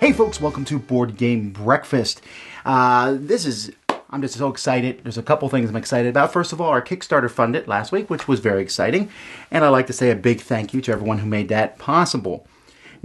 Hey folks, welcome to Board Game Breakfast. I'm just so excited. There's a couple things I'm excited about. First of all, our Kickstarter funded last week, which was very exciting. And I'd like to say a big thank you to everyone who made that possible.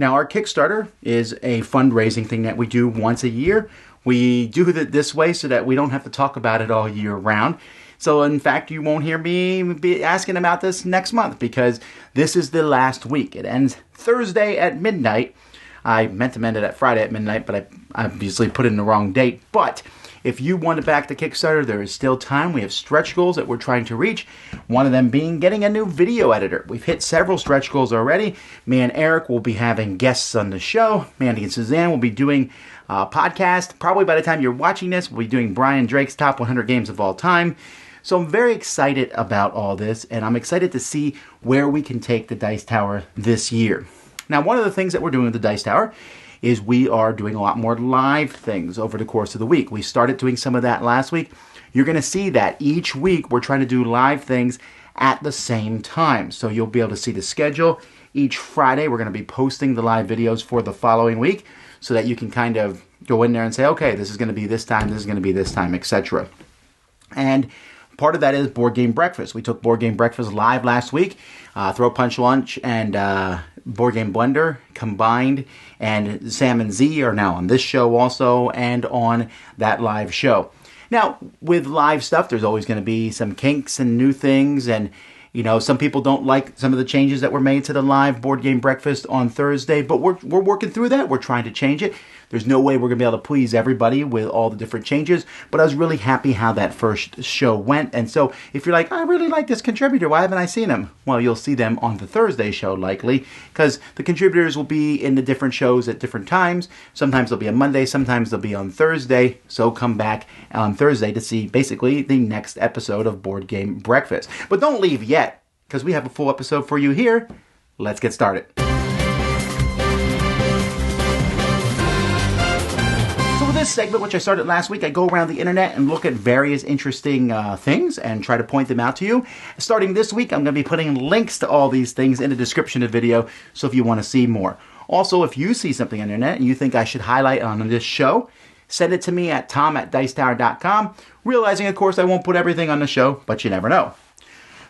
Now, our Kickstarter is a fundraising thing that we do once a year. We do it this way so that we don't have to talk about it all year round. So, in fact, you won't hear me be asking about this next month because this is the last week. It ends Thursday at midnight. I meant to end it at Friday at midnight, but I obviously put in the wrong date. But if you want to back the Kickstarter, there is still time. We have stretch goals that we're trying to reach. One of them being getting a new video editor. We've hit several stretch goals already. Me and Eric will be having guests on the show. Mandy and Suzanne will be doing a podcast. Probably by the time you're watching this, we'll be doing Brian Drake's top 100 games of all time. So I'm very excited about all this, and I'm excited to see where we can take the Dice Tower this year. Now, one of the things that we're doing with the Dice Tower is we are doing a lot more live things over the course of the week. We started doing some of that last week. You're going to see that each week we're trying to do live things at the same time. So you'll be able to see the schedule. Each Friday we're going to be posting the live videos for the following week so that you can kind of go in there and say, okay, this is going to be this time, this is going to be this time, etc. And part of that is Board Game Breakfast. We took Board Game Breakfast live last week. Throw Punch Lunch and Board Game Blender combined, and Sam and Z are now on this show also and on that live show. Now, with live stuff, there's always going to be some kinks and new things, and you know, some people don't like some of the changes that were made to the live Board Game Breakfast on Thursday, but we're working through that. We're trying to change it. There's no way we're going to be able to please everybody with all the different changes, but I was really happy how that first show went. And so if you're like, I really like this contributor, why haven't I seen them? Well, you'll see them on the Thursday show likely, because the contributors will be in the different shows at different times. Sometimes they'll be on Monday, sometimes they'll be on Thursday. So come back on Thursday to see basically the next episode of Board Game Breakfast. But don't leave yet, because we have a full episode for you here. Let's get started. This segment, which I started last week, I go around the internet and look at various interesting things and try to point them out to you. Starting this week, I'm going to be putting links to all these things in the description of the video, so if you want to see more. Also, if you see something on the internet and you think I should highlight on this show, send it to me at tom@dicetower.com, realizing, of course, I won't put everything on the show, but you never know.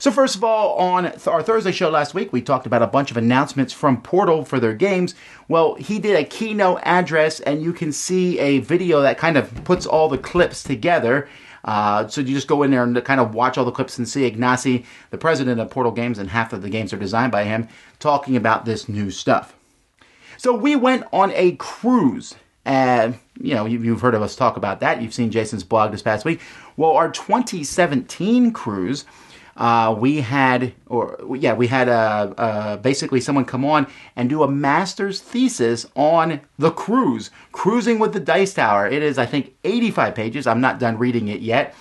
So first of all, on our Thursday show last week, we talked about a bunch of announcements from Portal for their games. Well, he did a keynote address, and you can see a video that kind of puts all the clips together. So you just go in there and kind of watch all the clips and see Ignacy, the president of Portal Games, and half of the games are designed by him, talking about this new stuff. So we went on a cruise. And, you know, you've heard of us talk about that. You've seen Jason's blog this past week. Well, our 2017 cruise... we had basically someone come on and do a master's thesis on the cruise, Cruising with the Dice Tower. It is, I think, 85 pages. I'm not done reading it yet.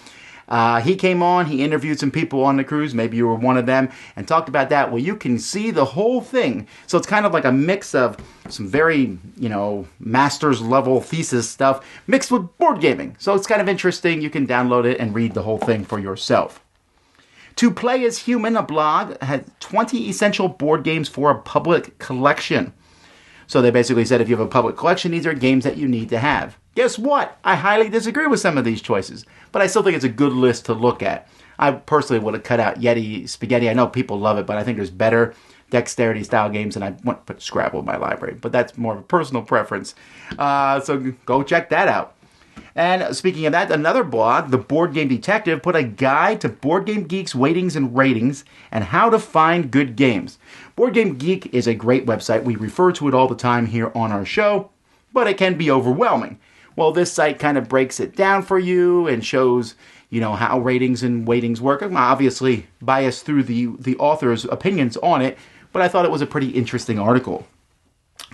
He came on, he interviewed some people on the cruise, maybe you were one of them, and talked about that. Well, you can see the whole thing. So it's kind of like a mix of some very, master's level thesis stuff mixed with board gaming. So it's kind of interesting. You can download it and read the whole thing for yourself. To Play as Human, a blog, had 20 essential board games for a public collection. So they basically said if you have a public collection, these are games that you need to have. Guess what? I highly disagree with some of these choices, but I still think it's a good list to look at. I personally would have cut out Yeti Spaghetti. I know people love it, but I think there's better dexterity-style games, and I wouldn't put Scrabble in my library, but that's more of a personal preference. So go check that out. And speaking of that, another blog, The Board Game Detective, put a guide to Board Game Geek's weightings and ratings and how to find good games. Board Game Geek is a great website. We refer to it all the time here on our show, but it can be overwhelming. Well, this site kind of breaks it down for you and shows, how ratings and weightings work. I'm obviously biased through the author's opinions on it, but I thought it was a pretty interesting article.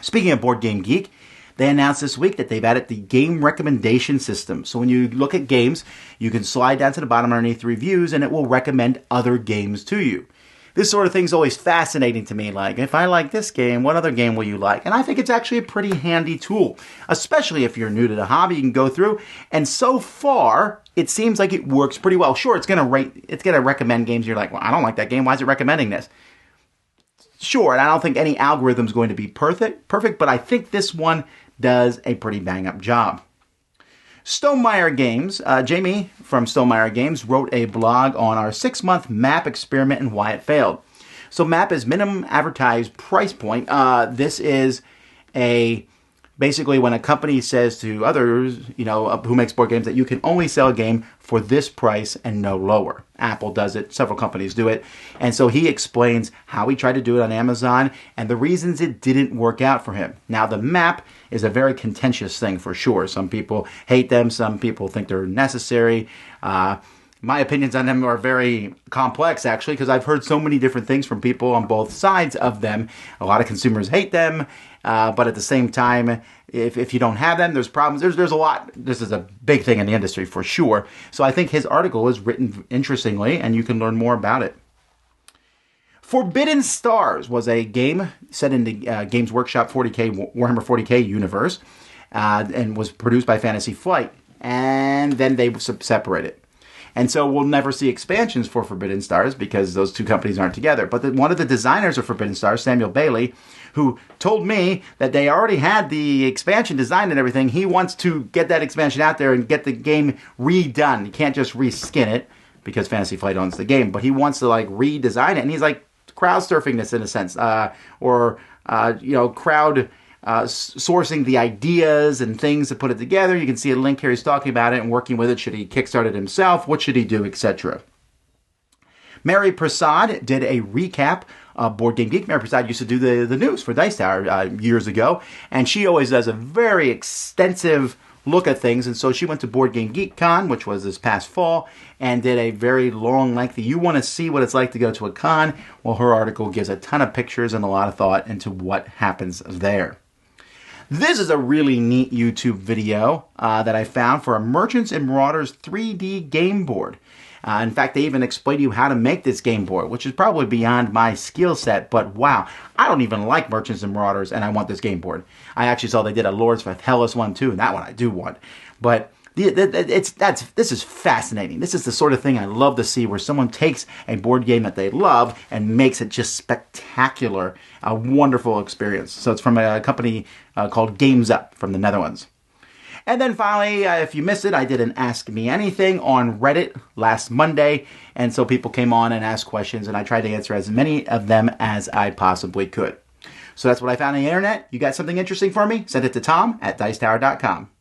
Speaking of Board Game Geek, they announced this week that they've added the game recommendation system. So when you look at games, you can slide down to the bottom underneath the reviews and it will recommend other games to you. This sort of thing is always fascinating to me. Like, if I like this game, what other game will you like? And I think it's actually a pretty handy tool, especially if you're new to the hobby. You can go through, and so far, it seems like it works pretty well. Sure, it's going to recommend games. You're like, well, I don't like that game. Why is it recommending this? Sure, and I don't think any algorithm is going to be perfect, but I think this one does a pretty bang-up job. Stonemaier Games, Jamie from Stonemaier Games wrote a blog on our 6-month map experiment and why it failed. So map is minimum advertised price point. This is basically when a company says to others, who makes board games, that you can only sell a game for this price and no lower. Apple does it. Several companies do it. And so he explains how he tried to do it on Amazon and the reasons it didn't work out for him. Now, the map is a very contentious thing for sure. Some people hate them. Some people think they're necessary. My opinions on them are very complex, actually, because I've heard so many different things from people on both sides of them. A lot of consumers hate them, but at the same time, if you don't have them, there's problems. There's a lot. This is a big thing in the industry for sure. So I think his article is written interestingly, and you can learn more about it. Forbidden Stars was a game set in the Games Workshop Warhammer 40K universe, and was produced by Fantasy Flight, and then they separated. And so we'll never see expansions for Forbidden Stars because those two companies aren't together. But one of the designers of Forbidden Stars, Samuel Bailey, who told me that they already had the expansion designed and everything, he wants to get that expansion out there and get the game redone. You can't just reskin it because Fantasy Flight owns the game, but he wants to redesign it. And he's crowd surfing this in a sense, crowd sourcing the ideas and things to put it together. You can see a link here. He's talking about it and working with it. Should he kickstart it himself? What should he do, etc. Mary Prasad did a recap of Board Game Geek. Mary Prasad used to do the news for Dice Tower years ago, and she always does a very extensive look at things. And so she went to Board Game Geek Con, which was this past fall, and did a very long, lengthy. You want to see what it's like to go to a con? Well, her article gives a ton of pictures and a lot of thought into what happens there. This is a really neat YouTube video that I found for a Merchants and Marauders 3D game board. In fact, they even explain to you how to make this game board, which is probably beyond my skill set, but wow, I don't even like Merchants and Marauders, and I want this game board. I actually saw they did a Lords of Hellas one too, and that one I do want. But this is fascinating. This is the sort of thing I love to see, where someone takes a board game that they love and makes it just spectacular, a wonderful experience. So it's from a company called Games Up from the Netherlands. And then finally, if you missed it, I did an Ask Me Anything on Reddit last Monday, and so people came on and asked questions, and I tried to answer as many of them as I possibly could. So that's what I found on the internet. You got something interesting for me? Send it to tom@dicetower.com.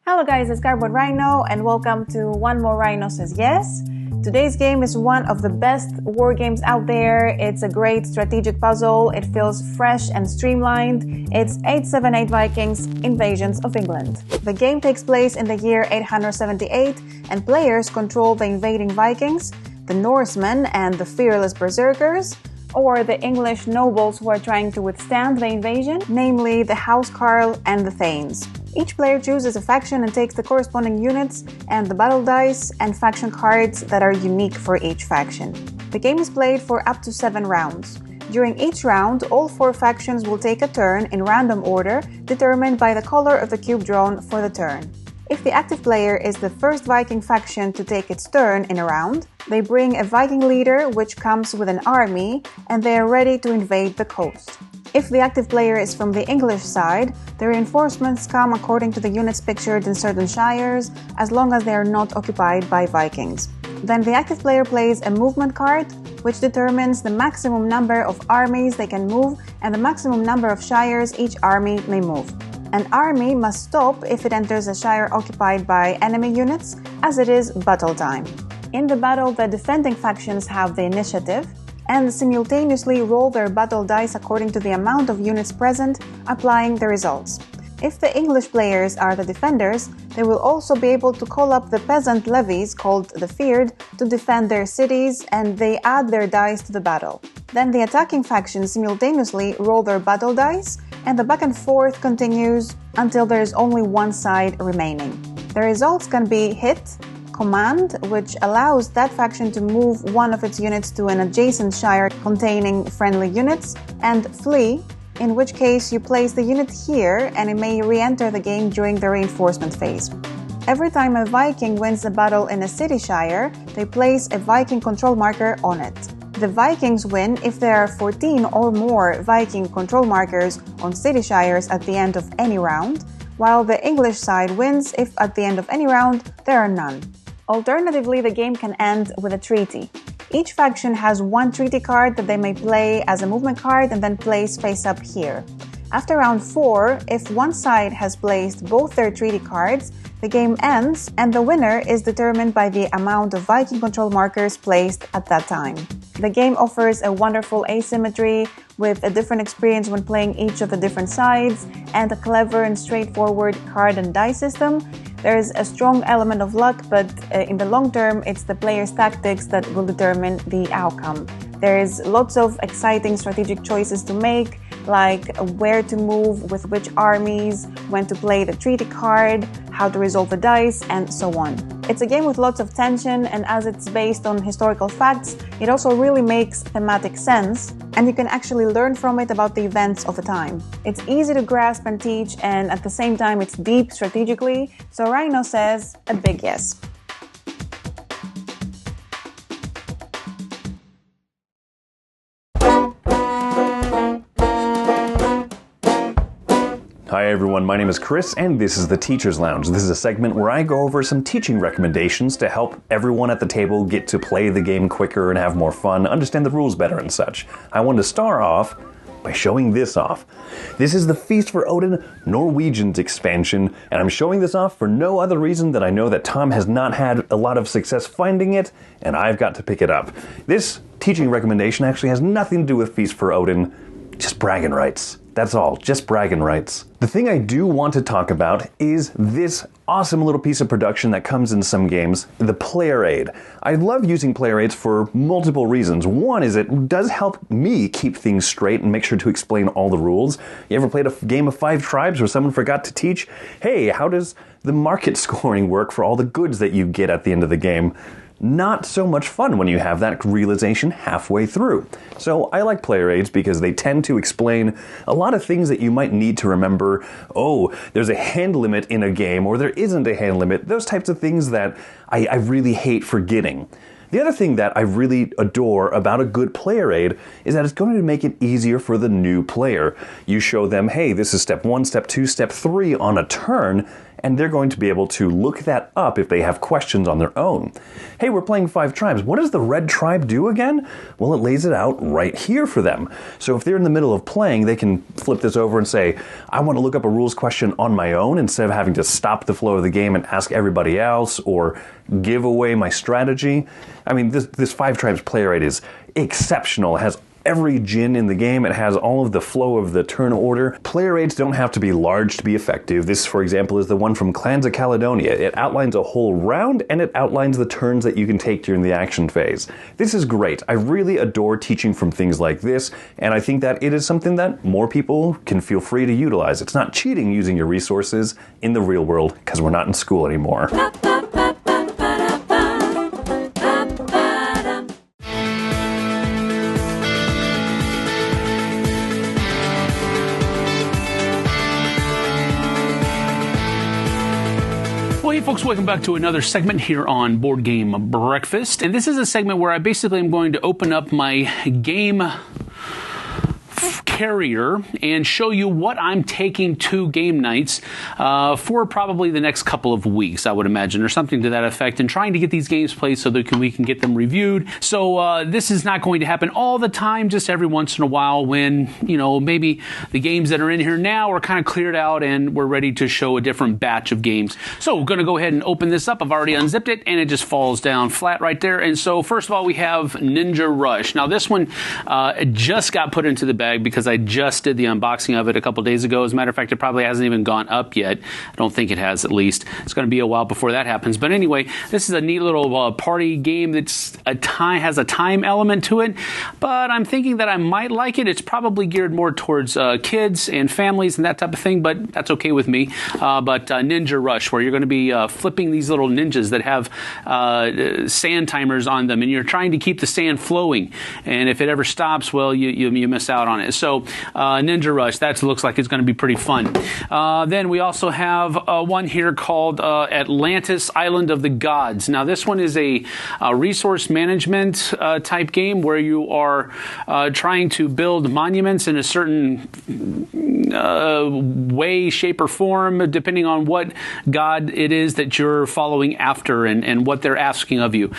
Hello guys, it's Cardboard Rhino and welcome to one more Rhino Says Yes. Today's game is one of the best war games out there. It's a great strategic puzzle. It feels fresh and streamlined. It's 878 Vikings, Invasions of England. The game takes place in the year 878 and players control the invading Vikings, the Norsemen and the fearless berserkers, or the English nobles who are trying to withstand the invasion, namely the Housecarl and the Thanes. Each player chooses a faction and takes the corresponding units and the battle dice and faction cards that are unique for each faction. The game is played for up to 7 rounds. During each round, all 4 factions will take a turn in random order, determined by the color of the cube drawn for the turn. If the active player is the first Viking faction to take its turn in a round, they bring a Viking leader which comes with an army, and they are ready to invade the coast. If the active player is from the English side, the reinforcements come according to the units pictured in certain shires, as long as they are not occupied by Vikings. Then the active player plays a movement card, which determines the maximum number of armies they can move and the maximum number of shires each army may move. An army must stop if it enters a shire occupied by enemy units, as it is battle time. In the battle, the defending factions have the initiative and simultaneously roll their battle dice according to the amount of units present, applying the results. If the English players are the defenders, they will also be able to call up the peasant levies, called the Feared, to defend their cities, and they add their dice to the battle. Then the attacking factions simultaneously roll their battle dice, and the back and forth continues until there is only one side remaining. The results can be hit, command, which allows that faction to move one of its units to an adjacent shire containing friendly units, and flee, in which case you place the unit here and it may re-enter the game during the reinforcement phase. Every time a Viking wins a battle in a city shire, they place a Viking control marker on it. The Vikings win if there are 14 or more Viking control markers on city shires at the end of any round, while the English side wins if at the end of any round there are none. Alternatively, the game can end with a treaty. Each faction has one treaty card that they may play as a movement card and then place face up here. After round 4, if one side has placed both their treaty cards, the game ends and the winner is determined by the amount of Viking control markers placed at that time. The game offers a wonderful asymmetry with a different experience when playing each of the different sides and a clever and straightforward card and die system. There's a strong element of luck, but in the long term, it's the player's tactics that will determine the outcome. There's lots of exciting strategic choices to make, like where to move with which armies, when to play the treaty card, how to resolve the dice, and so on. It's a game with lots of tension, and as it's based on historical facts, it also really makes thematic sense, and you can actually learn from it about the events of the time. It's easy to grasp and teach, and at the same time it's deep strategically, so Rhino says a big yes. Hi everyone, my name is Chris and this is the Teacher's Lounge. This is a segment where I go over some teaching recommendations to help everyone at the table get to play the game quicker and have more fun, understand the rules better and such. I wanted to start off by showing this off. This is the Feast for Odin Norwegians expansion, and I'm showing this off for no other reason than I know that Tom has not had a lot of success finding it, and I've got to pick it up. This teaching recommendation actually has nothing to do with Feast for Odin, just bragging rights. That's all, just bragging rights. The thing I do want to talk about is this awesome little piece of production that comes in some games, the player aid. I love using player aids for multiple reasons. One is it does help me keep things straight and make sure to explain all the rules. You ever played a game of 5 tribes where someone forgot to teach, hey, how does the market scoring work for all the goods that you get at the end of the game? Not so much fun when you have that realization halfway through. So I like player aids because they tend to explain a lot of things that you might need to remember. Oh, there's a hand limit in a game, or there isn't a hand limit. Those types of things that I really hate forgetting. The other thing that I really adore about a good player aid is that it's going to make it easier for the new player. You show them, hey, this is step 1, step 2, step 3 on a turn, and they're going to be able to look that up if they have questions on their own. Hey, we're playing 5 tribes. What does the red tribe do again? Well, it lays it out right here for them. So if they're in the middle of playing, they can flip this over and say, I want to look up a rules question on my own instead of having to stop the flow of the game and ask everybody else or give away my strategy. I mean, this 5 tribes player aid is exceptional. It has every gin in the game. It has all of the flow of the turn order. Player aids don't have to be large to be effective. This, for example, is the one from Clans of Caledonia. It outlines a whole round and it outlines the turns that you can take during the action phase. This is great. I really adore teaching from things like this, and I think that it is something that more people can feel free to utilize. It's not cheating using your resources in the real world because we're not in school anymore. Well, hey folks, welcome back to another segment here on Board Game Breakfast. And this is a segment where I basically am going to open up my game carrier and show you what I'm taking to game nights for probably the next couple of weeks, I would imagine, or something to that effect, and trying to get these games played so that we can get them reviewed. So this is not going to happen all the time, just every once in a while when, you know, maybe the games that are in here now are kind of cleared out and we're ready to show a different batch of games. So we're going to go ahead and open this up. I've already unzipped it and it just falls down flat right there. And so first of all, we have Ninja Rush. Now this one just got put into the bag because I just did the unboxing of it a couple days ago. As a matter of fact, it probably hasn't even gone up yet. I don't think it has, at least. It's going to be a while before that happens. But anyway, this is a neat little party game that's has a time element to it. But I'm thinking that I might like it. It's probably geared more towards kids and families and that type of thing, but that's okay with me. But Ninja Rush, where you're going to be flipping these little ninjas that have sand timers on them, and you're trying to keep the sand flowing. And if it ever stops, well, you miss out on on it. So Ninja Rush, that looks like it's going to be pretty fun. Then we also have one here called Atlantis Island of the Gods. Now this one is a resource management type game where you are trying to build monuments in a certain way, shape, or form, depending on what god it is that you're following after and what they're asking of you.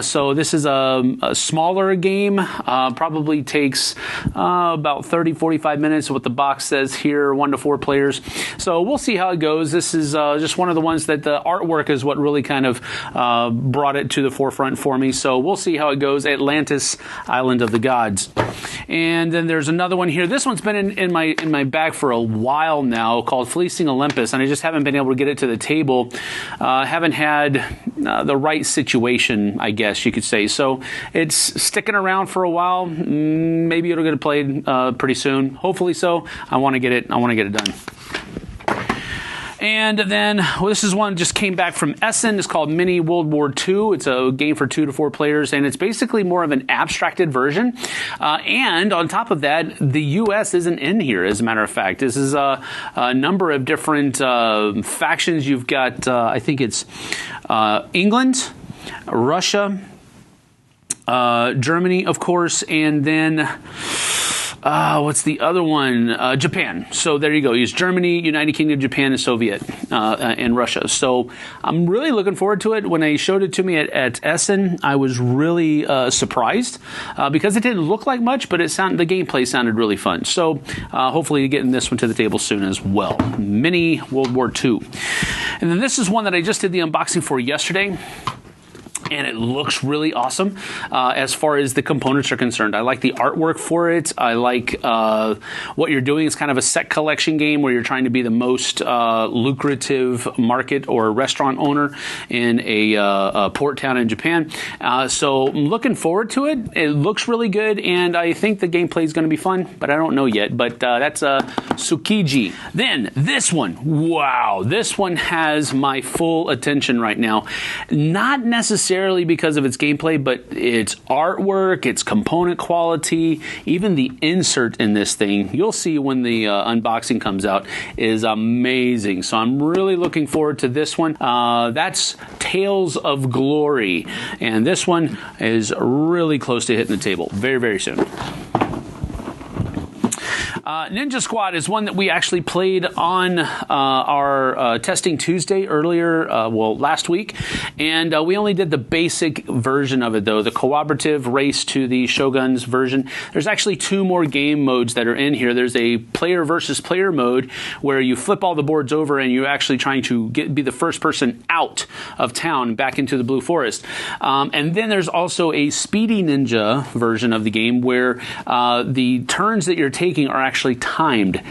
So this is a smaller game, probably takes about 30-45 minutes, what the box says here, 1 to 4 players. So we'll see how it goes. This is just one of the ones that the artwork is what really kind of brought it to the forefront for me. So we'll see how it goes. Atlantis Island of the Gods. And then there's another one here. This one's been in my bag for a while now, called Fleecing Olympus, and I just haven't been able to get it to the table. Haven't had the right situation, I guess you could say. So it's sticking around for a while. Maybe it'll get played pretty soon. Hopefully so. I want to get it done. And then, well, this is one just came back from Essen. It's called Mini World War II. It's a game for 2 to 4 players, and it's basically more of an abstracted version. And on top of that, the U.S. isn't in here, as a matter of fact. This is a number of different factions. You've got, I think it's England, Russia, Germany, of course, and then... what's the other one? Japan. So there you go. It's Germany, United Kingdom, Japan, and Soviet, and Russia. So I'm really looking forward to it. When they showed it to me at Essen, I was really surprised because it didn't look like much, but the gameplay sounded really fun. So hopefully getting this one to the table soon as well. Mini World War II. And then this is one that I just did the unboxing for yesterday. And it looks really awesome as far as the components are concerned. I like the artwork for it. I like what you're doing. It's kind of a set collection game where you're trying to be the most lucrative market or restaurant owner in a port town in Japan. So I'm looking forward to it. It looks really good, and I think the gameplay is going to be fun, but I don't know yet. But that's Tsukiji. Then this one. Wow. This one has my full attention right now. Not necessarily because of its gameplay, but its artwork, its component quality, even the insert in this thing, you'll see when the unboxing comes out, is amazing. So I'm really looking forward to this one. That's Tales of Glory, and this one is really close to hitting the table very, very soon. Ninja Squad is one that we actually played on our Testing Tuesday earlier, last week. And we only did the basic version of it, though, the cooperative race to the Shoguns version. There's actually 2 more game modes that are in here. There's a player versus player mode where you flip all the boards over and you're actually trying to be the first person out of town back into the Blue Forest. And then there's also a Speedy Ninja version of the game where the turns that you're taking are actually timed.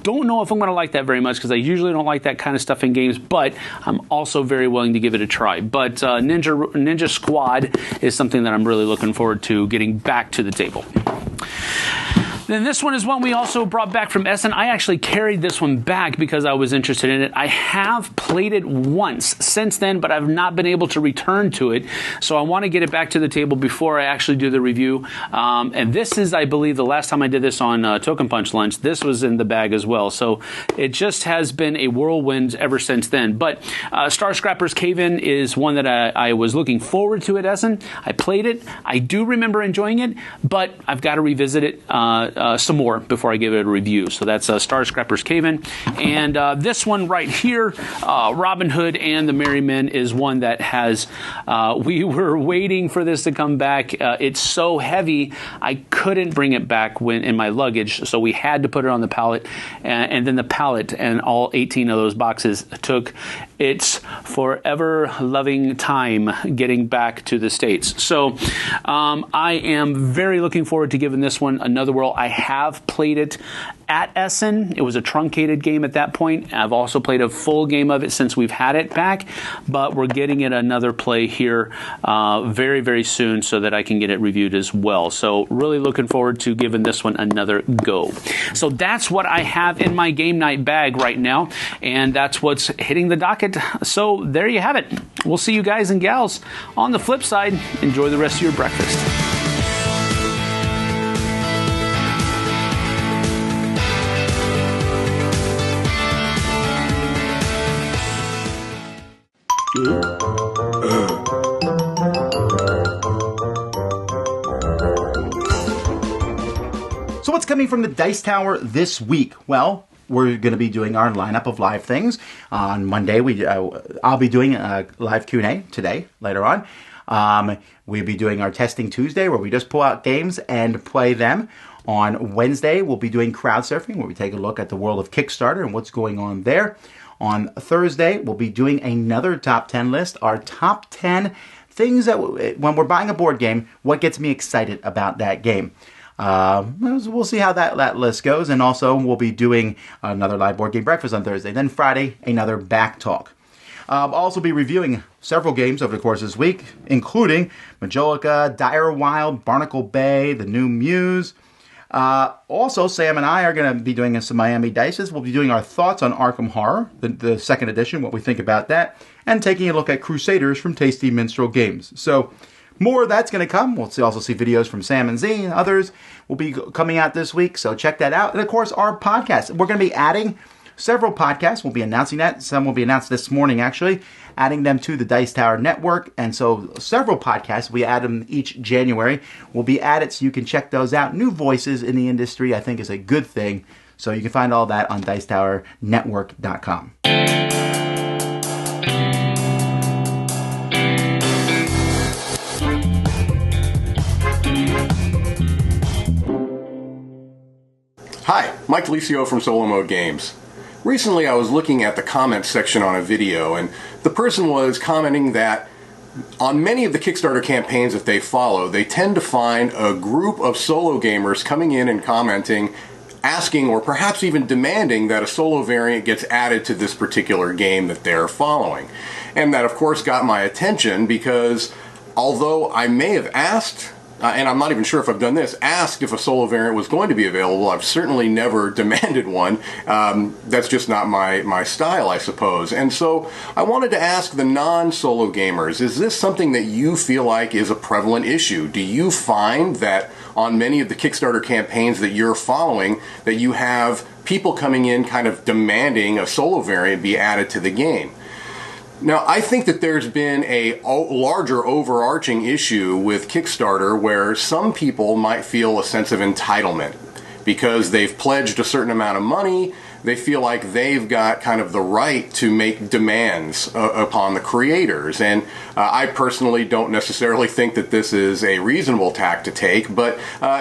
Don't know if I'm going to like that very much because I usually don't like that kind of stuff in games, but I'm also very willing to give it a try. But Ninja Squad is something that I'm really looking forward to getting back to the table. Then this one is one we also brought back from Essen. I actually carried this one back because I was interested in it. I have played it once since then, but I've not been able to return to it. So I want to get it back to the table before I actually do the review. And this is, I believe, the last time I did this on Token Punch Lunch. This was in the bag as well. So it just has been a whirlwind ever since then. But Star Scrapper's Cave-In is one that I was looking forward to at Essen. I played it. I do remember enjoying it, but I've got to revisit it some more before I give it a review. So that's Star Scrapper's Cave-In. And this one right here, Robin Hood and the Merry Men, is one that has, we were waiting for this to come back. It's so heavy, I couldn't bring it back in my luggage, so we had to put it on the pallet. And then the pallet and all 18 of those boxes took its forever loving time getting back to the States. So I am very looking forward to giving this one another whirl. I have played it at Essen. It was a truncated game at that point. I've also played a full game of it since we've had it back, but we're getting it another play here very, very soon so that I can get it reviewed as well. So really looking forward to giving this one another go. So that's what I have in my game night bag right now, and that's what's hitting the docket. So there you have it. We'll see you guys and gals on the flip side. Enjoy the rest of your breakfast. So what's coming from the Dice Tower this week? Well, we're going to be doing our lineup of live things. On Monday, I'll be doing a live Q&A today, later on. We'll be doing our Testing Tuesday, where we just pull out games and play them. On Wednesday, we'll be doing crowd surfing, where we take a look at the world of Kickstarter and what's going on there. On Thursday, we'll be doing another top 10 list, our top 10 things that, when we're buying a board game, what gets me excited about that game. We'll see how that list goes. And also, we'll be doing another live board game breakfast on Thursday. Then Friday, another back talk. I'll also be reviewing several games over the course of this week, including Majolica, Dire Wild, Barnacle Bay, The New Muse. Also, Sam and I are going to be doing some Miami Dices. We'll be doing our thoughts on Arkham Horror, the second edition, what we think about that, and taking a look at Crusaders from Tasty Minstrel Games. So, more of that's going to come. We'll also see videos from Sam and Z and others will be coming out this week, so check that out. And of course, our podcast. We're going to be adding several podcasts. We'll be announcing that. Some will be announced this morning, actually, adding them to the Dice Tower Network. And so several podcasts, we add them each January, will be added so you can check those out. New voices in the industry, I think, is a good thing. So you can find all that on DicetowerNetwork.com. Hi, Mike Licio from Solomode Games. Recently I was looking at the comments section on a video, and the person was commenting that on many of the Kickstarter campaigns that they follow, they tend to find a group of solo gamers coming in and commenting, asking or perhaps even demanding that a solo variant gets added to this particular game that they're following. And that of course got my attention because although I may have asked, and I'm not even sure if I've done this, asked if a solo variant was going to be available. I've certainly never demanded one. That's just not my style, I suppose. And so I wanted to ask the non-solo gamers, is this something that you feel like is a prevalent issue? Do you find that on many of the Kickstarter campaigns that you're following, that you have people coming in kind of demanding a solo variant be added to the game? Now, I think that there's been a larger overarching issue with Kickstarter where some people might feel a sense of entitlement because they've pledged a certain amount of money. They feel like they've got kind of the right to make demands upon the creators. And I personally don't necessarily think that this is a reasonable tack to take, but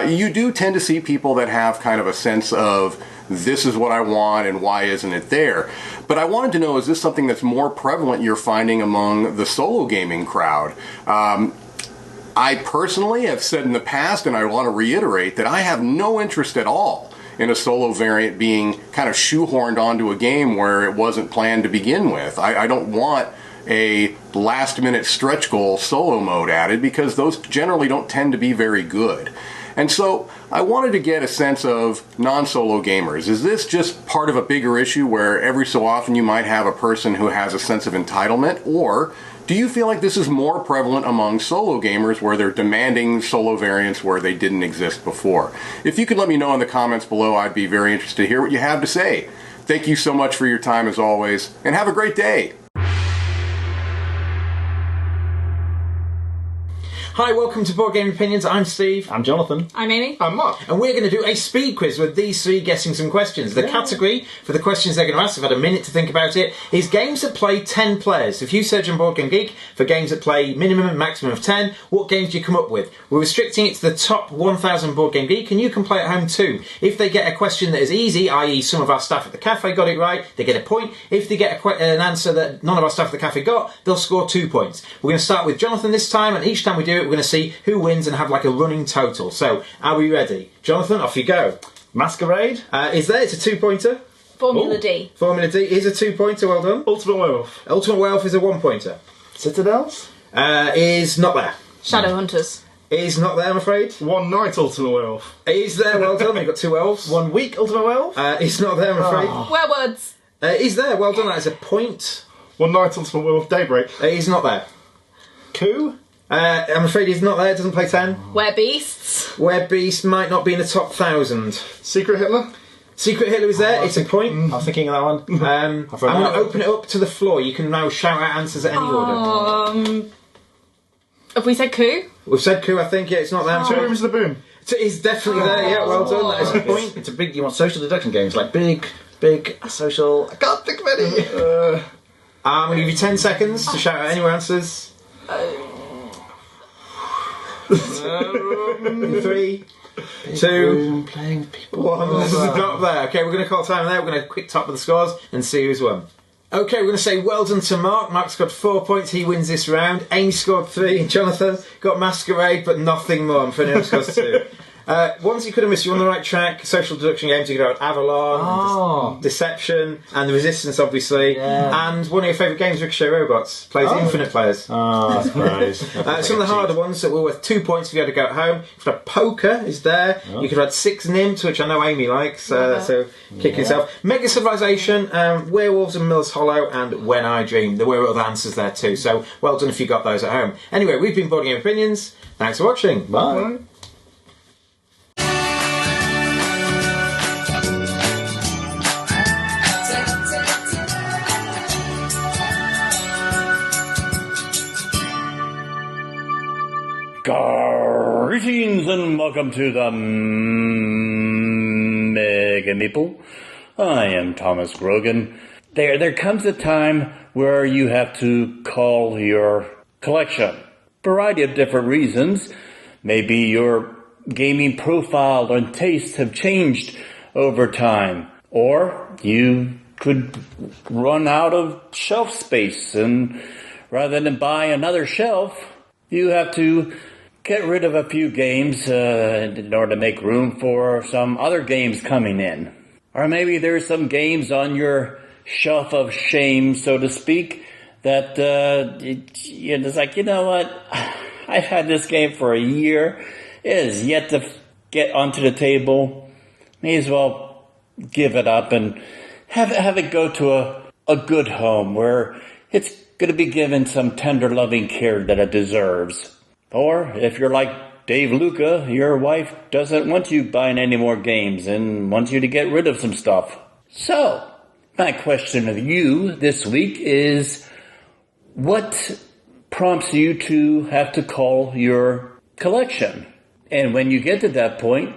you do tend to see people that have kind of a sense of this is what I want and why isn't it there? But I wanted to know, is this something that's more prevalent you're finding among the solo gaming crowd? I personally have said in the past, and I want to reiterate, that I have no interest at all in a solo variant being kind of shoehorned onto a game where it wasn't planned to begin with. I don't want a last-minute stretch goal solo mode added because those generally don't tend to be very good. And so I wanted to get a sense of non-solo gamers. Is this just part of a bigger issue where every so often you might have a person who has a sense of entitlement? Or do you feel like this is more prevalent among solo gamers where they're demanding solo variants where they didn't exist before? If you could let me know in the comments below, I'd be very interested to hear what you have to say. Thank you so much for your time as always, and have a great day. Hi, welcome to Board Game Opinions. I'm Steve. I'm Jonathan. I'm Amy. I'm Mark. And we're going to do a speed quiz with these three guessing some questions. The category for the questions they're going to ask, I've had a minute to think about it, is games that play 10 players. If you search on Board Game Geek for games that play minimum and maximum of 10, what games do you come up with? We're restricting it to the top 1,000 Board Game Geek, and you can play at home too. If they get a question that is easy, i.e. some of our staff at the cafe got it right, they get a point. If they get an answer that none of our staff at the cafe got, they'll score 2 points. We're going to start with Jonathan this time, and each time we do it, we're going to see who wins and have like a running total. So, are we ready? Jonathan, off you go. Masquerade. Is there? It's a 2-pointer. Formula D. Formula D is a 2-pointer, well done. Ultimate Werewolf. Ultimate Werewolf is a 1-pointer. Citadels. Is not there. Shadowhunters. Is not there, I'm afraid. One Night Ultimate Werewolf. Is there, well done. You've got 2 elves. 1 Week Ultimate Werewolf. Is not there, I'm afraid. Werewoods. Is there, well done. That is a point. 1 Night Ultimate Werewolf Daybreak. Is not there. Coup. I'm afraid he's not there, doesn't play 10. Werebeasts. Werebeast might not be in the top 1,000. Secret Hitler. Secret Hitler is there, it's a point. I was thinking of that one. I'm going to open it up to the floor. You can now shout out answers at any order. Have we said coup? We've said coup, I think. Yeah, it's not there. 2 Rooms of the Boom. It's definitely there, yeah, well done. That is a point. It's a big, you want social deduction games, like big social. I can't think of any. I'm going to give you 10 seconds to shout out any more answers. 3, 2, playing people. 1. This is not there. Okay, we're going to call time there. We're going to quick top of the scores and see who's won. Okay, we're going to say well done to Mark. Mark scored 4 points. He wins this round. Amy scored 3. Jonathan got Masquerade, but nothing more. And Ferdinand scores 2. Ones you could have missed, you're on the right track. Social deduction games, you could have Avalon, Deception, and The Resistance, obviously. Yeah. And one of your favourite games, Ricochet Robots, plays Infinite Players. Oh, that's great. Some of the harder ones that were worth 2 points if you had to go at home. You could have Poker is there. You could have had 6 Nims, which I know Amy likes, so kick yourself. Mega Civilization, Werewolves and Miller's Hollow, and When I Dream. There were other answers there too, so well done if you got those at home. Anyway, we've been Board Game Opinions. Thanks for watching. Bye. Greetings and welcome to the Mega Meeple. I am Thomas Grogan. There comes a time where you have to call your collection. Variety of different reasons. Maybe your gaming profile and tastes have changed over time. Or you could run out of shelf space, and rather than buy another shelf, you have to get rid of a few games in order to make room for some other games coming in. Or maybe there's some games on your shelf of shame, so to speak, that it's like, you know what, I've had this game for a year, it has yet to get onto the table, may as well give it up and have it go to a good home where it's going to be given some tender loving care that it deserves. Or, if you're like Dave Luca, your wife doesn't want you buying any more games and wants you to get rid of some stuff. So, my question of you this week is, what prompts you to have to call your collection? And when you get to that point,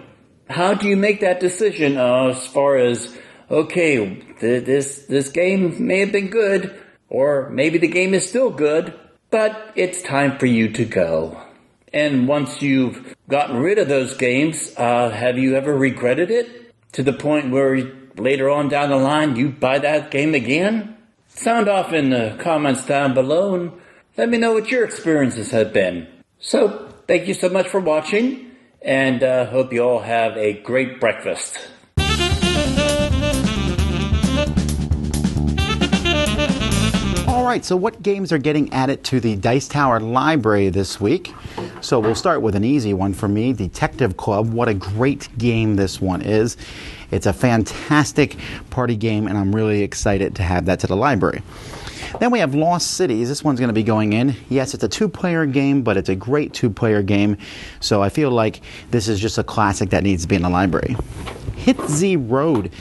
how do you make that decision as far as, okay, this game may have been good, or maybe the game is still good, but it's time for you to go. And once you've gotten rid of those games, have you ever regretted it? To the point where later on down the line, you buy that game again? Sound off in the comments down below and let me know what your experiences have been. So, thank you so much for watching, and hope you all have a great breakfast. Alright, so what games are getting added to the Dice Tower library this week? So we'll start with an easy one for me, Detective Club. What a great game this one is. It's a fantastic party game, and I'm really excited to have that to the library. Then we have Lost Cities. This one's going to be going in. Yes, it's a 2-player game, but it's a great 2-player game. So I feel like this is just a classic that needs to be in the library. Hit Z Road.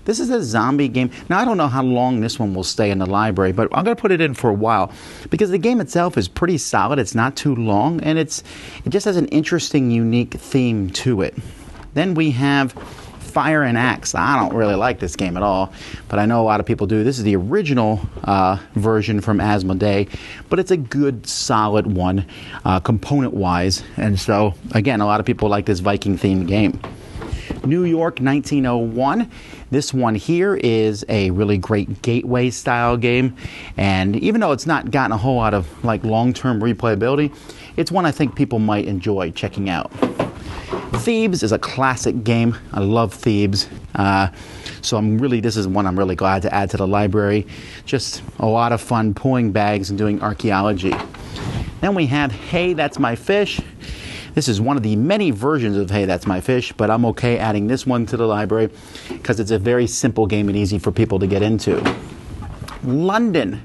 This is a zombie game. Now, I don't know how long this one will stay in the library, but I'm going to put it in for a while because the game itself is pretty solid. It's not too long, and it just has an interesting, unique theme to it. Then we have Fire and Axe. I don't really like this game at all, but I know a lot of people do. This is the original version from Asmodee, but it's a good, solid one, component-wise. And so, again, a lot of people like this Viking-themed game. New York 1901. This one here is a really great gateway style game, and even though it's not gotten a whole lot of like long-term replayability, it's one I think people might enjoy checking out. Thebes is a classic game. I love Thebes, so this is one I'm really glad to add to the library. Just a lot of fun pulling bags and doing archaeology. Then we have Hey, That's My Fish. This is one of the many versions of Hey, That's My Fish, but I'm okay adding this one to the library because it's a very simple game and easy for people to get into. London.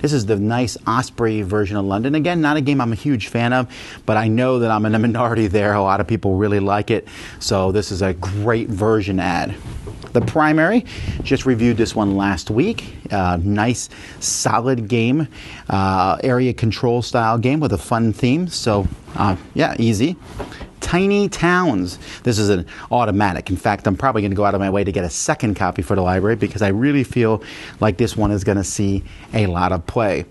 This is the nice Osprey version of London. Again, not a game I'm a huge fan of, but I know that I'm in a minority there. A lot of people really like it, so this is a great version add. The Primary, just reviewed this one last week. Nice, solid game, area control style game with a fun theme. So, yeah, easy. Tiny Towns. This is an automatic. In fact, I'm probably going to go out of my way to get a second copy for the library because I really feel like this one is going to see a lot of play.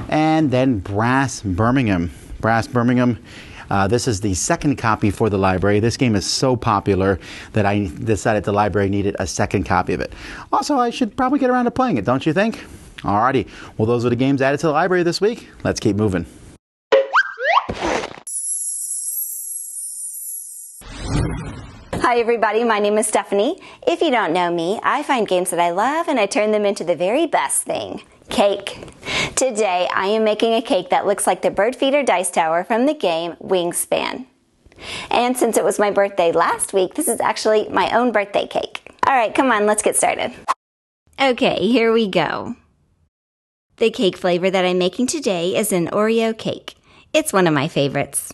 And then Brass Birmingham. Brass Birmingham. This is the second copy for the library. This game is so popular that I decided the library needed a second copy of it. Also, I should probably get around to playing it, don't you think? Alrighty. Well, those are the games added to the library this week. Let's keep moving. Hi everybody, my name is Stephanie. If you don't know me, I find games that I love and I turn them into the very best thing, cake. Today I am making a cake that looks like the bird feeder dice tower from the game Wingspan. And since it was my birthday last week, this is actually my own birthday cake. Alright, come on, let's get started. Okay, here we go. The cake flavor that I'm making today is an Oreo cake. It's one of my favorites.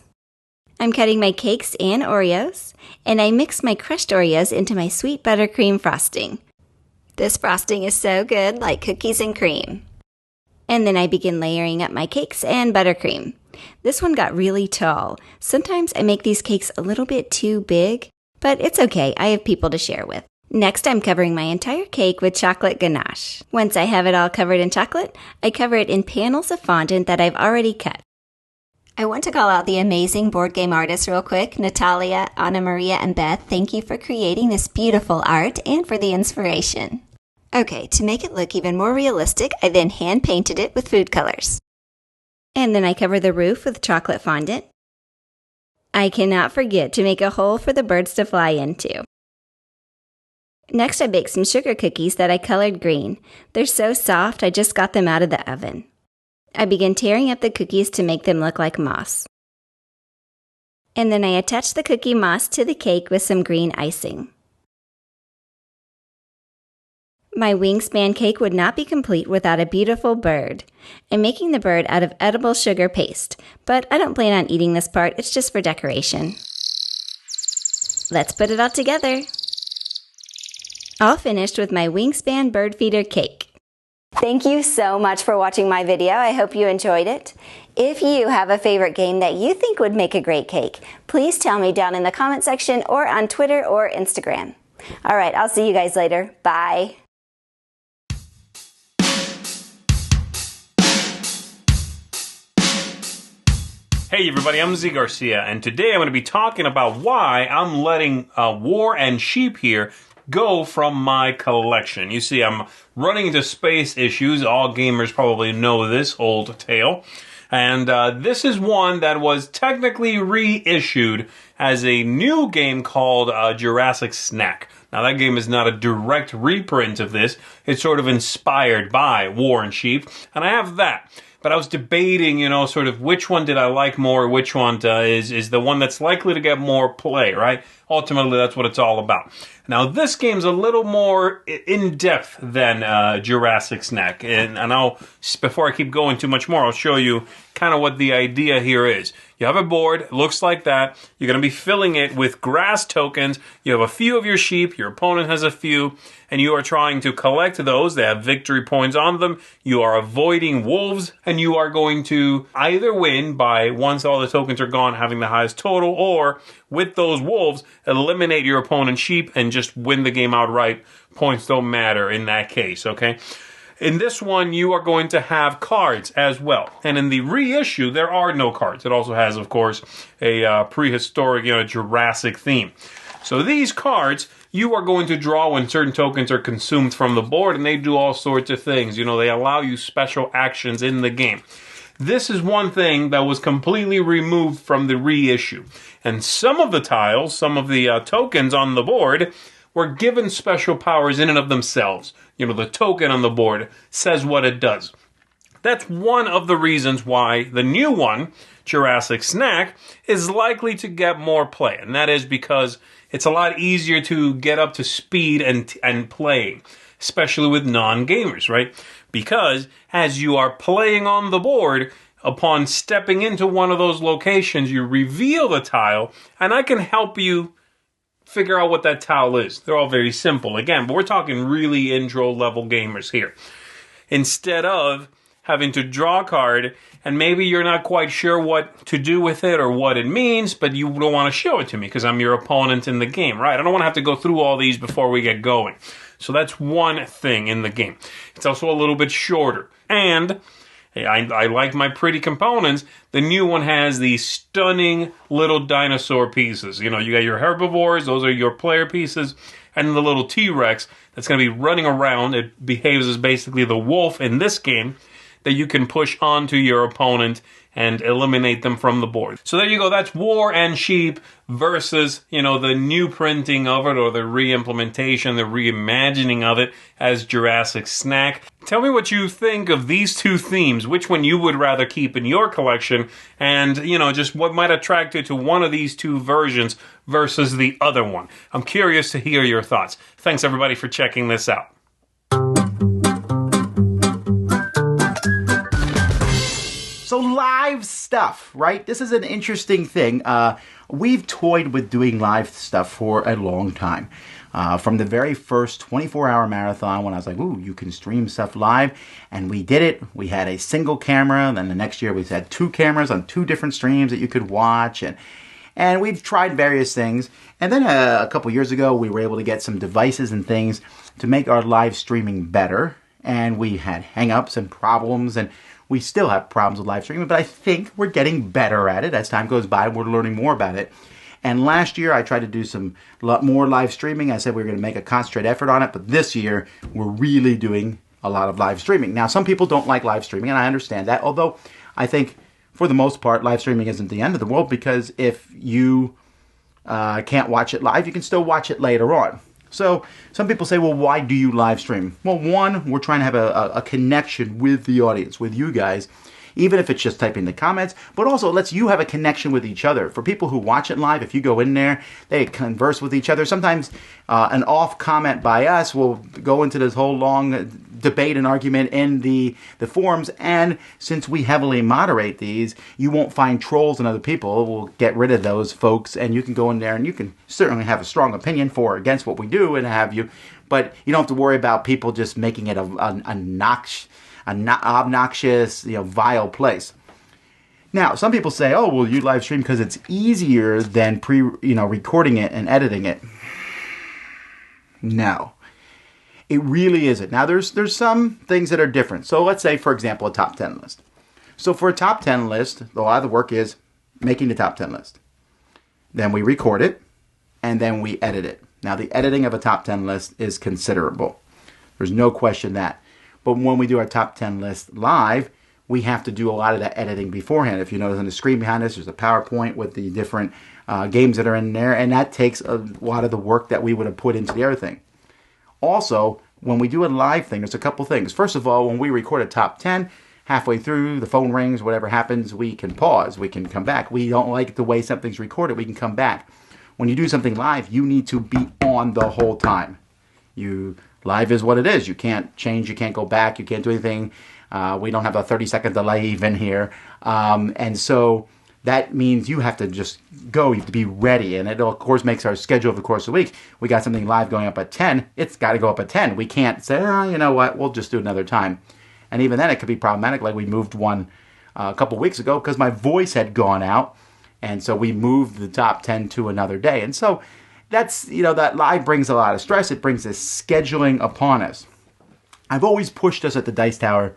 I'm cutting my cakes and Oreos, and I mix my crushed Oreos into my sweet buttercream frosting. This frosting is so good, like cookies and cream. And then I begin layering up my cakes and buttercream. This one got really tall. Sometimes I make these cakes a little bit too big, but it's okay, I have people to share with. Next, I'm covering my entire cake with chocolate ganache. Once I have it all covered in chocolate, I cover it in panels of fondant that I've already cut. I want to call out the amazing board game artists real quick. Natalia, Anna Maria, and Beth, thank you for creating this beautiful art and for the inspiration. Okay, to make it look even more realistic, I then hand painted it with food colors. And then I cover the roof with chocolate fondant. I cannot forget to make a hole for the birds to fly into. Next, I baked some sugar cookies that I colored green. They're so soft, I just got them out of the oven. I begin tearing up the cookies to make them look like moss. And then I attach the cookie moss to the cake with some green icing. My Wingspan cake would not be complete without a beautiful bird. I'm making the bird out of edible sugar paste, but I don't plan on eating this part, it's just for decoration. Let's put it all together. All finished with my Wingspan bird feeder cake. Thank you so much for watching my video. I hope you enjoyed it. If you have a favorite game that you think would make a great cake, please tell me down in the comment section or on Twitter or Instagram. All right, I'll see you guys later. Bye. Hey everybody, I'm Z Garcia, and today I'm going to be talking about why I'm letting War and Sheep here go from my collection. You see, I'm running into space issues. All gamers probably know this old tale. And this is one that was technically reissued as a new game called Jurassic Snack. Now, that game is not a direct reprint of this. It's sort of inspired by War and Sheep, and I have that. But I was debating, sort of which one did I like more, which one is the one that's likely to get more play, right? Ultimately, that's what it's all about. Now, this game's a little more in-depth than Jurassic Snack. And before I keep going too much more, I'll show you kind of what the idea here is. You have a board, it looks like that. You're going to be filling it with grass tokens. You have a few of your sheep, your opponent has a few, and you are trying to collect those. They have victory points on them. You are avoiding wolves, and you are going to either win by, once all the tokens are gone, having the highest total, or with those wolves, eliminate your opponent's sheep and just win the game outright. Points don't matter in that case, okay? In this one, you are going to have cards as well. And in the reissue, there are no cards. It also has, of course, a prehistoric, Jurassic theme. So these cards, you are going to draw when certain tokens are consumed from the board, and they do all sorts of things. They allow you special actions in the game. This is one thing that was completely removed from the reissue. And some of the tiles, some of the tokens on the board, were given special powers in and of themselves. The token on the board says what it does. That's one of the reasons why the new one, Jurassic Snack, is likely to get more play. And that is because it's a lot easier to get up to speed and play, especially with non-gamers, right? Because as you are playing on the board, upon stepping into one of those locations, you reveal the tile, and I can help you figure out what that tile is. They're all very simple, again, but we're talking really intro-level gamers here. Instead of having to draw a card, and maybe you're not quite sure what to do with it or what it means, but you don't want to show it to me because I'm your opponent in the game, right? I don't want to have to go through all these before we get going. So that's one thing in the game. It's also a little bit shorter. And I like my pretty components. The new one has these stunning little dinosaur pieces. You know, you got your herbivores, those are your player pieces, and the little T-Rex that's going to be running around. It behaves as basically the wolf in this game that you can push onto your opponent and eliminate them from the board. So there you go. That's War and Sheep versus, you know, the new printing of it or the re-implementation, the reimagining of it as Jurassic Snack. Tell me what you think of these two themes, which one you would rather keep in your collection, and, you know, just what might attract you to one of these two versions versus the other one. I'm curious to hear your thoughts. Thanks, everybody, for checking this out. So live stuff, right? This is an interesting thing. We've toyed with doing live stuff for a long time. From the very first 24-hour marathon when I was like, ooh, you can stream stuff live. And we did it. We had a single camera. Then the next year we had 2 cameras on 2 different streams that you could watch. And we've tried various things. And then a couple years ago, we were able to get some devices and things to make our live streaming better. And we had hang-ups and problems, and we still have problems with live streaming, but I think we're getting better at it. As time goes by, we're learning more about it. And last year, I tried to do some more live streaming. I said we were going to make a concentrated effort on it, but this year, we're really doing a lot of live streaming. Now, some people don't like live streaming, and I understand that, although I think, for the most part, live streaming isn't the end of the world, because if you can't watch it live, you can still watch it later on. So some people say, well, why do you live stream? Well, one, we're trying to have a connection with the audience, with you guys, even if it's just typing the comments, but also it lets you have a connection with each other. For people who watch it live, if you go in there, they converse with each other. Sometimes an off comment by us will go into this whole long debate and argument in the forums, and since we heavily moderate these, you won't find trolls and other people. We'll get rid of those folks, and you can go in there and you can certainly have a strong opinion for or against what we do and have you, but you don't have to worry about people just making it an obnoxious, vile place. Now, some people say, "Oh, well, you live stream because it's easier than recording it and editing it." No, it really isn't. Now, there's some things that are different. So, let's say, for example, a top 10 list. So, for a top 10 list, a lot of the work is making the top 10 list. Then we record it, and then we edit it. Now, the editing of a top 10 list is considerable. There's no question that. But when we do our top 10 list live, we have to do a lot of that editing beforehand. If you notice on the screen behind us, there's a PowerPoint with the different games that are in there, and that takes a lot of the work that we would have put into the other thing. Also, when we do a live thing, there's a couple things. First of all, when we record a top 10, halfway through, the phone rings, whatever happens, we can pause, we can come back. We don't like the way something's recorded, we can come back. When you do something live, you need to be on the whole time. Live is what it is. You can't change, you can't go back, you can't do anything. We don't have a 30-second delay even here. And so that means you have to just go, you have to be ready. And it, of course, makes our schedule of the course of the week. We got something live going up at 10, it's got to go up at 10. We can't say, you know what, we'll just do it another time. And even then, it could be problematic. Like we moved one a couple weeks ago because my voice had gone out. And so we moved the top 10 to another day. And so that's, that live brings a lot of stress. It brings this scheduling upon us. I've always pushed us at the Dice Tower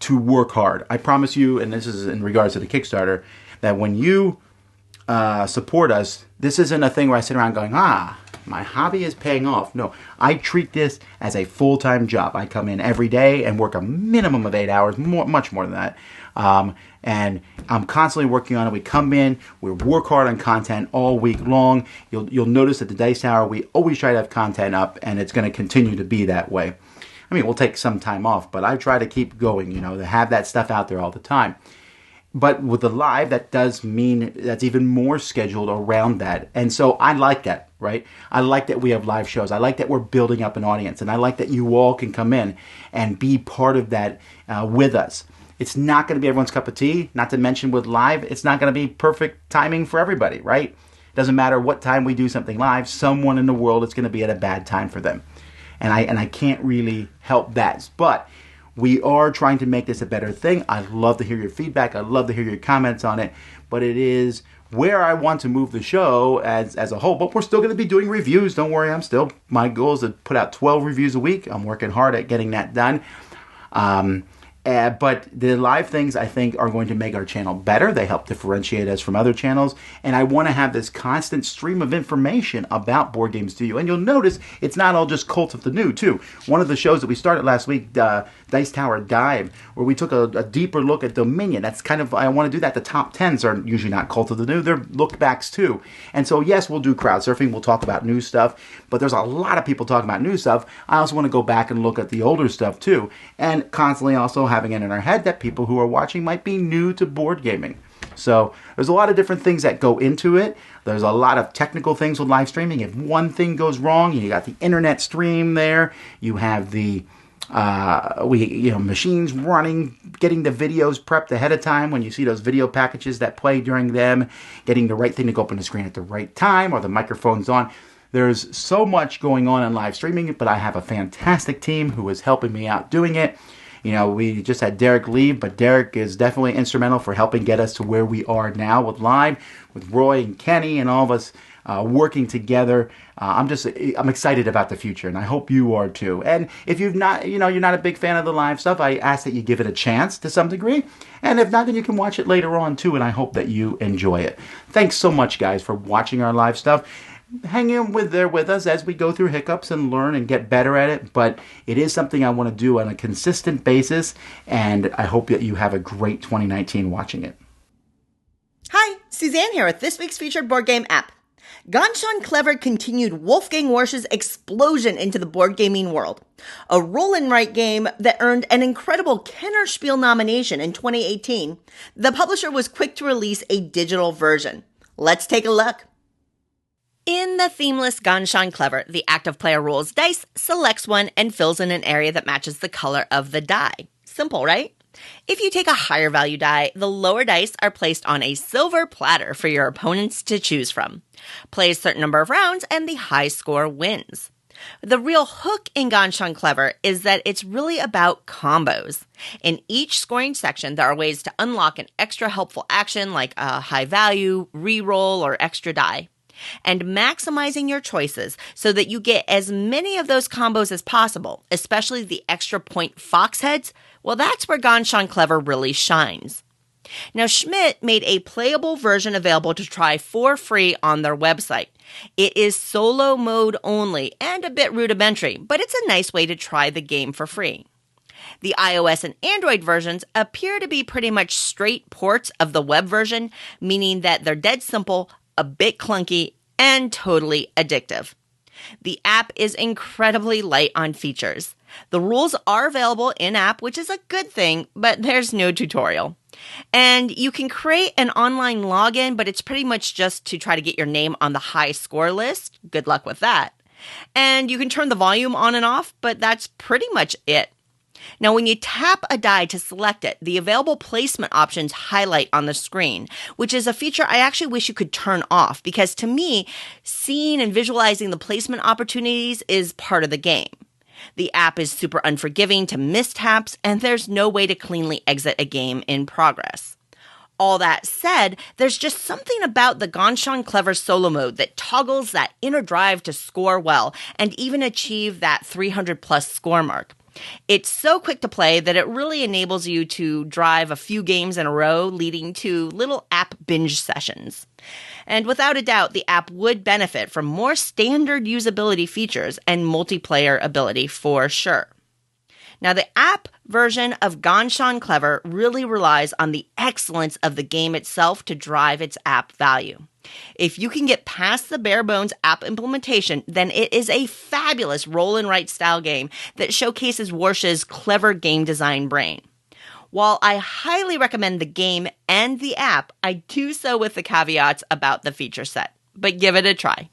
to work hard. I promise you, and this is in regards to the Kickstarter, that when you support us, this isn't a thing where I sit around going, my hobby is paying off. No, I treat this as a full-time job. I come in every day and work a minimum of 8 hours, much more than that. And I'm constantly working on it. We come in, we work hard on content all week long. You'll notice at the Dice Tower, we always try to have content up, and it's going to continue to be that way. I mean, we'll take some time off, but I try to keep going, to have that stuff out there all the time. But with the live, that does mean that's even more scheduled around that. And so I like that, right? I like that we have live shows. I like that we're building up an audience. And I like that you all can come in and be part of that with us. It's not going to be everyone's cup of tea. Not to mention with live, it's not going to be perfect timing for everybody, right? It doesn't matter what time we do something live. Someone in the world, it's going to be at a bad time for them. And I can't really help that. But We are trying to make this a better thing. I'd love to hear your feedback. I'd love to hear your comments on it. But it is where I want to move the show as a whole. But we're still going to be doing reviews. Don't worry. My goal is to put out 12 reviews a week. I'm working hard at getting that done. But the live things, I think, are going to make our channel better. They help differentiate us from other channels. And I want to have this constant stream of information about board games to you. And you'll notice it's not all just Cult of the New, too. One of the shows that we started last week, Dice Tower Dive, where we took a deeper look at Dominion. That's kind of, I want to do that. The top 10s are usually not Cult of the New. They're look backs, too. And so, yes, we'll do crowd surfing. We'll talk about new stuff. But there's a lot of people talking about new stuff. I also want to go back and look at the older stuff, too. And constantly also having it in our head that people who are watching might be new to board gaming. So there's a lot of different things that go into it. There's a lot of technical things with live streaming. If one thing goes wrong, you got the internet stream there. You have the machines running, getting the videos prepped ahead of time when you see those video packages that play during them, getting the right thing to go up on the screen at the right time, or the microphone's on. There's so much going on in live streaming, but I have a fantastic team who is helping me out doing it. We just had Derek leave, but Derek is definitely instrumental for helping get us to where we are now with live, with Roy and Kenny and all of us working together. I'm excited about the future, and I hope you are too. And if you're not a big fan of the live stuff, I ask that you give it a chance to some degree. And if not, then you can watch it later on too, and I hope that you enjoy it. Thanks so much, guys, for watching our live stuff. Hang in with us as we go through hiccups and learn and get better at it, but it is something I want to do on a consistent basis, and I hope that you have a great 2019 watching it. Hi, Suzanne here with this week's featured board game app. Ganz Clever continued Wolfgang Warsch's explosion into the board gaming world. A roll and write game that earned an incredible Kenner Spiel nomination in 2018, the publisher was quick to release a digital version. Let's take a look. In the themeless Ganz Clever, the active player rolls dice, selects one, and fills in an area that matches the color of the die. Simple, right? If you take a higher value die, the lower dice are placed on a silver platter for your opponents to choose from. Play a certain number of rounds, and the high score wins. The real hook in Ganz Clever is that it's really about combos. In each scoring section, there are ways to unlock an extra helpful action like a high value, reroll, or extra die. And maximizing your choices so that you get as many of those combos as possible, especially the extra point fox heads, well, that's where Ganz Clever really shines. Now, Schmidt made a playable version available to try for free on their website. It is solo mode only and a bit rudimentary, but it's a nice way to try the game for free. The iOS and Android versions appear to be pretty much straight ports of the web version, meaning that they're dead simple, a bit clunky, and totally addictive. The app is incredibly light on features. The rules are available in-app, which is a good thing, but there's no tutorial. And you can create an online login, but it's pretty much just to try to get your name on the high score list. Good luck with that. And you can turn the volume on and off, but that's pretty much it. Now, when you tap a die to select it, the available placement options highlight on the screen, which is a feature I actually wish you could turn off because to me, seeing and visualizing the placement opportunities is part of the game. The app is super unforgiving to mistaps, and there's no way to cleanly exit a game in progress. All that said, there's just something about the Ganz Clever solo mode that toggles that inner drive to score well and even achieve that 300 plus score mark. It's so quick to play that it really enables you to drive a few games in a row, leading to little app binge sessions. And without a doubt, the app would benefit from more standard usability features and multiplayer ability for sure. Now, the app version of Ganz Clever really relies on the excellence of the game itself to drive its app value. If you can get past the bare bones app implementation, then it is a fabulous roll and write style game that showcases Warsch's clever game design brain. While I highly recommend the game and the app, I do so with the caveats about the feature set. But give it a try.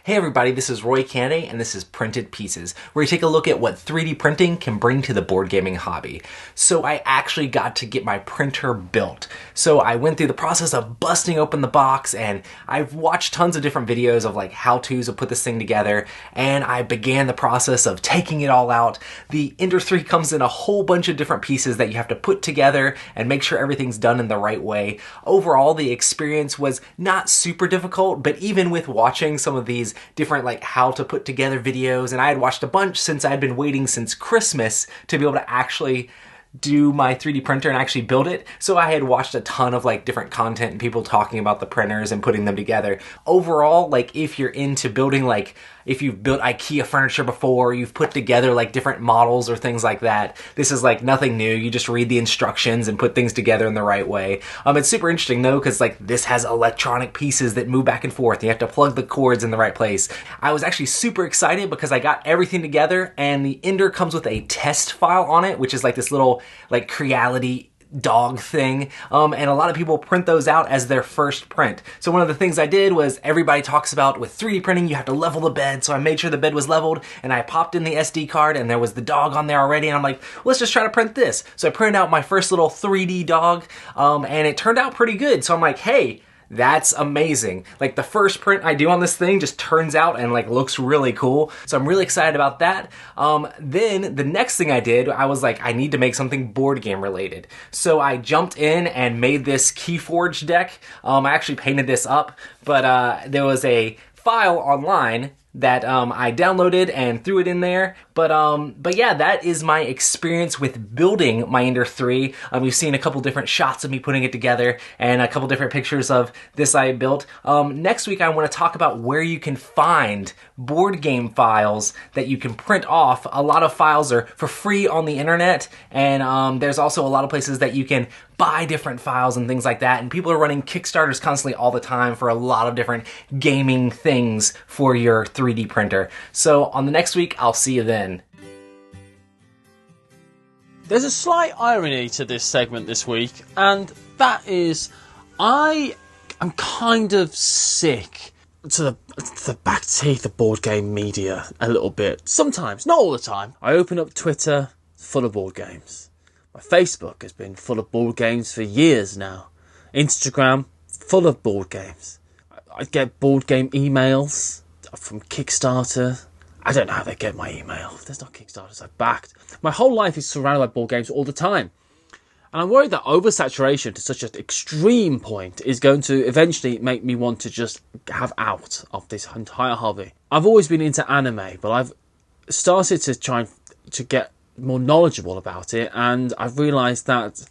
Hey everybody, this is Roy Candy, and this is Printed Pieces, where we take a look at what 3D printing can bring to the board gaming hobby. So I actually got to get my printer built. So I went through the process of busting open the box, and I've watched tons of different videos of like how-tos of put this thing together, and I began the process of taking it all out. The Ender 3 comes in a whole bunch of different pieces that you have to put together and make sure everything's done in the right way. Overall, the experience was not super difficult, but even with watching some of these different like how to put together videos, and I had watched a bunch since I'd been waiting since Christmas to be able to actually do my 3D printer and actually build it. So I had watched a ton of like different content and people talking about the printers and putting them together. Overall, like if you're into building, like if you've built IKEA furniture before, you've put together like different models or things like that, this is like nothing new. You just read the instructions and put things together in the right way. It's super interesting though, because like this has electronic pieces that move back and forth. You have to plug the cords in the right place. I was actually super excited because I got everything together, and the Ender comes with a test file on it, which is like this little like Creality dog thing, and a lot of people print those out as their first print. So one of the things I did was, everybody talks about with 3D printing you have to level the bed, so I made sure the bed was leveled, and I popped in the SD card and there was the dog on there already, and I'm like, let's just try to print this. So I printed out my first little 3D dog, and it turned out pretty good. So I'm like, hey, that's amazing. Like the first print I do on this thing just turns out and like looks really cool. So I'm really excited about that. Then the next thing I did, I was like, I need to make something board game related. So I jumped in and made this Keyforge deck. I actually painted this up, but there was a file online that I downloaded and threw it in there. But yeah, that is my experience with building my Ender 3. You've seen a couple different shots of me putting it together and a couple different pictures of this I built. Next week I want to talk about where you can find board game files that you can print off. A lot of files are for free on the internet, and there's also a lot of places that you can buy different files and things like that, and people are running Kickstarters constantly all the time for a lot of different gaming things for your 3D printer. So on the next week, I'll see you then. There's a slight irony to this segment this week, and that is I am kind of sick to the back teeth of board game media a little bit. Sometimes, not all the time. I open up Twitter, full of board games. My Facebook has been full of board games for years now. Instagram, full of board games. I get board game emails from Kickstarter. I don't know how they get my email. There's not Kickstarters I've backed. My whole life is surrounded by board games all the time. And I'm worried that oversaturation to such an extreme point is going to eventually make me want to just have out of this entire hobby. I've always been into anime, but I've started to try to get more knowledgeable about it, and I've realised that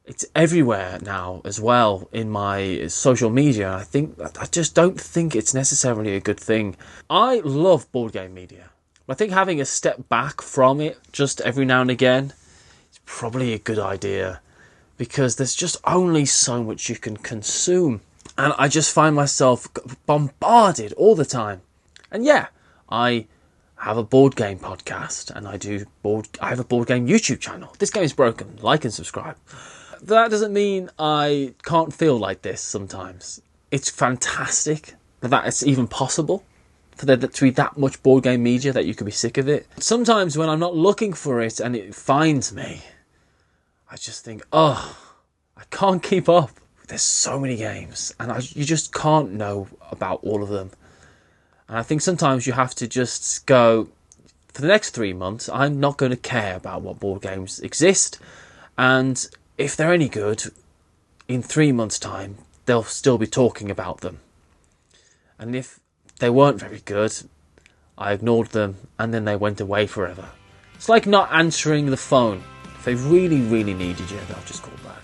it's everywhere now as well in my social media. I just don't think it's necessarily a good thing. I love board game media. I think having a step back from it just every now and again is probably a good idea, because there's just only so much you can consume, and I just find myself bombarded all the time. And yeah, I have a board game podcast, and I have a board game YouTube channel. This Game is Broken. Like and subscribe. That doesn't mean I can't feel like this sometimes. It's fantastic that it's even possible for there to be that much board game media that you could be sick of it. Sometimes when I'm not looking for it and it finds me, I just think, oh, I can't keep up. There's so many games, and you just can't know about all of them. And I think sometimes you have to just go, for the next 3 months, I'm not going to care about what board games exist. And if they're any good, in 3 months' time, they'll still be talking about them. And if they weren't very good, I ignored them, and then they went away forever. It's like not answering the phone. If they really, really needed you, they'll just call back.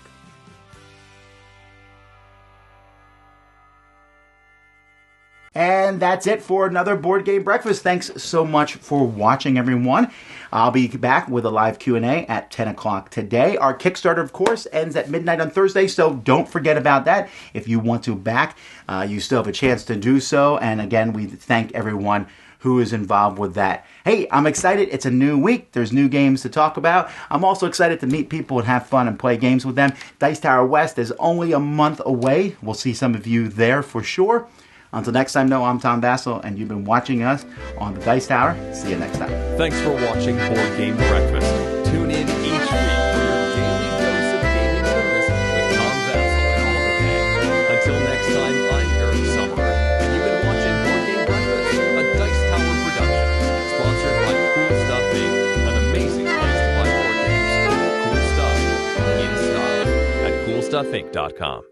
And that's it for another Board Game Breakfast. Thanks so much for watching, everyone. I'll be back with a live Q&A at 10 o'clock today. Our Kickstarter, of course, ends at midnight on Thursday, so don't forget about that. If you want to back, you still have a chance to do so. And again, we thank everyone who is involved with that. Hey, I'm excited. It's a new week. There's new games to talk about. I'm also excited to meet people and have fun and play games with them. Dice Tower West is only a month away. We'll see some of you there for sure. Until next time, though, I'm Tom Bassel, and you've been watching us on the Dice Tower. See you next time. Thanks for watching Board Game Breakfast. Tune in each week for your daily dose of gaming goodness with Tom Bassel and Oliver Kay. Until next time, I'm Eric Summerer, and you've been watching Board Game Breakfast, a Dice Tower production, sponsored by Cool Stuff Inc., an amazing place to buy board games. Cool stuff in style at CoolStuffInc.com.